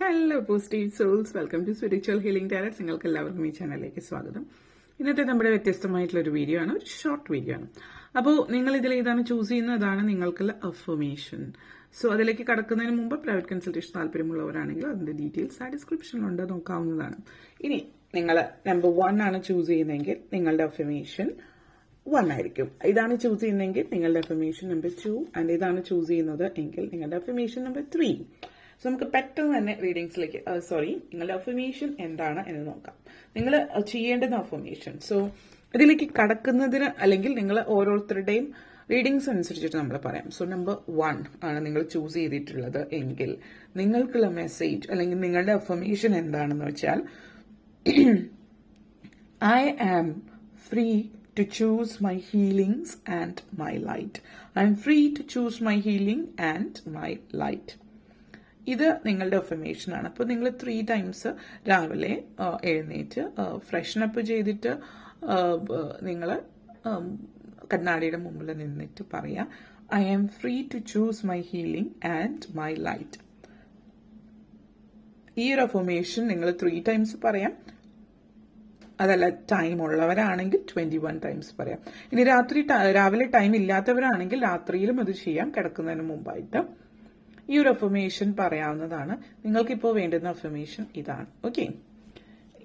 Hello positive souls, welcome to spiritual healing tarots. നിങ്ങൾക്ക് എല്ലാവർക്കും ഈ ചാനലിലേക്ക് സ്വാഗതം. ഇന്നത്തെ നമ്മുടെ വ്യത്യസ്തമായിട്ടുള്ളൊരു വീഡിയോ ആണ്, ഒരു ഷോർട്ട് വീഡിയോ ആണ്. അപ്പോൾ നിങ്ങൾ ഇതിൽ ഏതാണ് ചൂസ് ചെയ്യുന്നത്, അതാണ് നിങ്ങൾക്കുള്ള അഫർമേഷൻ. സോ അതിലേക്ക് കടക്കുന്നതിന് മുമ്പ് പ്രൈവറ്റ് കൺസൾട്ടേഷൻ താല്പര്യമുള്ളവരാണെങ്കിൽ അതിന്റെ ഡീറ്റെയിൽസ് ആ ഡിസ്ക്രിപ്ഷനിലുണ്ട്, നോക്കാവുന്നതാണ്. ഇനി നിങ്ങൾ നമ്പർ 1 ആണ് ചൂസ് ചെയ്യുന്നതെങ്കിൽ നിങ്ങളുടെ അഫർമേഷൻ 1 ആയിരിക്കും. ഇതാണ് ചൂസ് ചെയ്യുന്നതെങ്കിൽ നിങ്ങളുടെ അഫർമേഷൻ നമ്പർ 2, ആൻഡ് ഇതാണ് ചൂസ് ചെയ്യുന്നത് എങ്കിൽ നിങ്ങളുടെ അഫർമേഷൻ നമ്പർ 3. സോ നമുക്ക് പെട്ടെന്ന് തന്നെ റീഡിങ്സിലേക്ക് നിങ്ങളുടെ അഫർമേഷൻ എന്താണ് എന്ന് നോക്കാം. നിങ്ങൾ ചെയ്യേണ്ടുന്ന അഫർമേഷൻ. സോ ഇതിലേക്ക് കടക്കുന്നതിന് അല്ലെങ്കിൽ നിങ്ങൾ ഓരോരുത്തരുടെയും റീഡിങ്സ് അനുസരിച്ചിട്ട് നമ്മൾ പറയാം. സോ നമ്പർ 1 ആണ് നിങ്ങൾ ചൂസ് ചെയ്തിട്ടുള്ളത് എങ്കിൽ നിങ്ങൾക്കുള്ള മെസ്സേജ് അല്ലെങ്കിൽ നിങ്ങളുടെ അഫർമേഷൻ എന്താണെന്ന് വെച്ചാൽ, I am free to choose my healings and my light. I am free to choose my healing and my light. ഇത് നിങ്ങളുടെ അഫർമേഷൻ ആണ്. അപ്പോൾ നിങ്ങൾ 3 ടൈംസ് രാവിലെ എഴുന്നേറ്റ് ഫ്രഷനപ്പ് ചെയ്തിട്ട് നിങ്ങൾ കണ്ണാടിയുടെ മുമ്പിൽ നിന്നിട്ട് പറയാം, I am free to choose my healing and my light. ഈ ഒരു അഫർമേഷൻ നിങ്ങൾ 3 ടൈംസ് പറയാം. അതല്ല, ടൈം ഉള്ളവരാണെങ്കിൽ 21 ടൈംസ് പറയാം. ഇനി രാവിലെ ടൈം ഇല്ലാത്തവരാണെങ്കിൽ രാത്രിയിലും അത് ചെയ്യാം, കിടക്കുന്നതിന് മുമ്പായിട്ട് ഈ ഒരു അഫർമേഷൻ പറയാവുന്നതാണ്. നിങ്ങൾക്കിപ്പോൾ വേണ്ടുന്ന അഫർമേഷൻ ഇതാണ്. ഓക്കെ,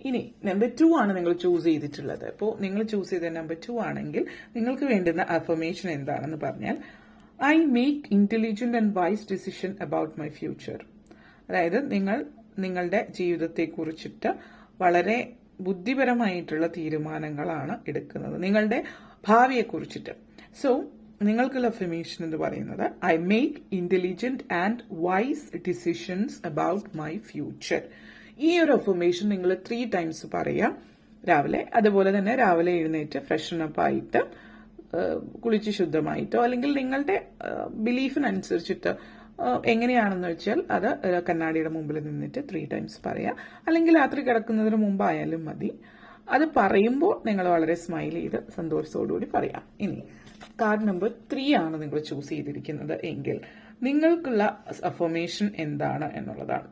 ഇനി നമ്പർ 2 ആണ് നിങ്ങൾ ചൂസ് ചെയ്തിട്ടുള്ളത്. അപ്പോൾ നിങ്ങൾ ചൂസ് ചെയ്ത നമ്പർ 2 ആണെങ്കിൽ നിങ്ങൾക്ക് വേണ്ടുന്ന അഫർമേഷൻ എന്താണെന്ന് പറഞ്ഞാൽ, I make intelligent and vice decision about my future. അതായത് നിങ്ങളുടെ ജീവിതത്തെ കുറിച്ചിട്ട് വളരെ ബുദ്ധിപരമായിട്ടുള്ള തീരുമാനങ്ങളാണ് എടുക്കുന്നത്, നിങ്ങളുടെ ഭാവിയെ കുറിച്ചിട്ട്. സോ നിങ്ങൾക്കുള്ള അഫർമേഷൻ എന്ന് പറയുന്നത്, I make intelligent and wise decisions about my future. ഈ ഒരു അഫർമേഷൻ നിങ്ങൾ 3 ടൈംസ് പറയാം രാവിലെ. അതുപോലെ തന്നെ രാവിലെ എഴുന്നേറ്റ് ഫ്രഷനപ്പ് ആയിട്ട് കുളിച്ച് ശുദ്ധമായിട്ടോ അല്ലെങ്കിൽ നിങ്ങളുടെ ബിലീഫിനനുസരിച്ചിട്ട് എങ്ങനെയാണെന്ന് വെച്ചാൽ അത് കണ്ണാടിയുടെ മുമ്പിൽ നിന്നിട്ട് 3 ടൈംസ് പറയാം, അല്ലെങ്കിൽ രാത്രി കിടക്കുന്നതിന് മുമ്പായാലും മതി. അത് പറയുമ്പോൾ നിങ്ങൾ വളരെ സ്മൈൽ ചെയ്ത് സന്തോഷത്തോടുകൂടി പറയാം. ഇനി കാർഡ് നമ്പർ 3 ആണ് നിങ്ങൾ ചൂസ് ചെയ്തിരിക്കുന്നത് എങ്കിൽ നിങ്ങൾക്കുള്ള അഫർമേഷൻ എന്താണ് എന്നുള്ളതാണ്.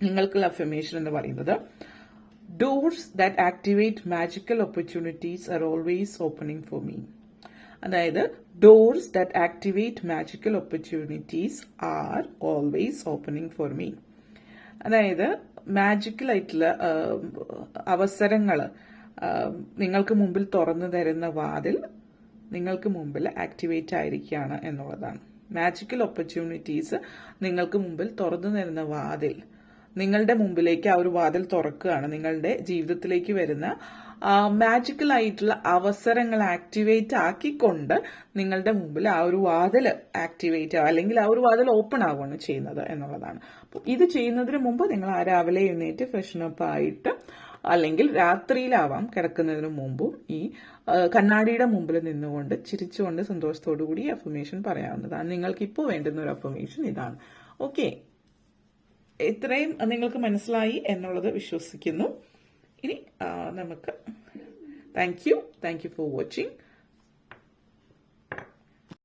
നിങ്ങൾക്കുള്ള അഫർമേഷൻ എന്ന് പറയുന്നത്, doors that activate magical opportunities are always opening for me. അതായത് doors that activate magical opportunities are always opening for me. അതായത് മാജിക്കൽ ആയിട്ടുള്ള അവസരങ്ങൾ നിങ്ങൾക്ക് മുമ്പിൽ തുറന്നു തരുന്ന വാതിൽ നിങ്ങൾക്ക് മുമ്പിൽ ആക്ടിവേറ്റ് ആയിരിക്കുകയാണ് എന്നുള്ളതാണ്. മാജിക്കൽ ഓപ്പർച്യൂണിറ്റീസ് നിങ്ങൾക്ക് മുമ്പിൽ തുറന്നു തരുന്ന വാതിൽ, നിങ്ങളുടെ മുമ്പിലേക്ക് ആ ഒരു വാതിൽ തുറക്കുകയാണ്. നിങ്ങളുടെ ജീവിതത്തിലേക്ക് വരുന്ന മാജിക്കൽ ആയിട്ടുള്ള അവസരങ്ങൾ ആക്ടിവേറ്റ് ആക്കിക്കൊണ്ട് നിങ്ങളുടെ മുമ്പിൽ ആ ഒരു വാതിൽ ആക്ടിവേറ്റ് ആവുക അല്ലെങ്കിൽ ആ ഒരു വാതിൽ ഓപ്പൺ ആവുകയാണ് ചെയ്യുന്നത് എന്നുള്ളതാണ്. അപ്പോൾ ഇത് ചെയ്യുന്നതിന് മുമ്പ് നിങ്ങൾ ആ രാവിലെ എഴുന്നേറ്റ് ഫ്രഷനപ്പ് ആയിട്ട് അല്ലെങ്കിൽ രാത്രിയിലാവാം കിടക്കുന്നതിന് മുമ്പും ഈ കണ്ണാടിയുടെ മുമ്പിൽ നിന്നുകൊണ്ട് ചിരിച്ചുകൊണ്ട് സന്തോഷത്തോടു കൂടി അഫർമേഷൻ പറയാവുന്നതാണ്. നിങ്ങൾക്ക് ഇപ്പോൾ വേണ്ടുന്ന ഒരു അഫർമേഷൻ ഇതാണ്. ഓക്കെ, ഇത്രയും നിങ്ങൾക്ക് മനസ്സിലായി എന്നുള്ളത് വിശ്വസിക്കുന്നു. ഇനി നമുക്ക് താങ്ക് യു ഫോർ വാച്ചിങ്.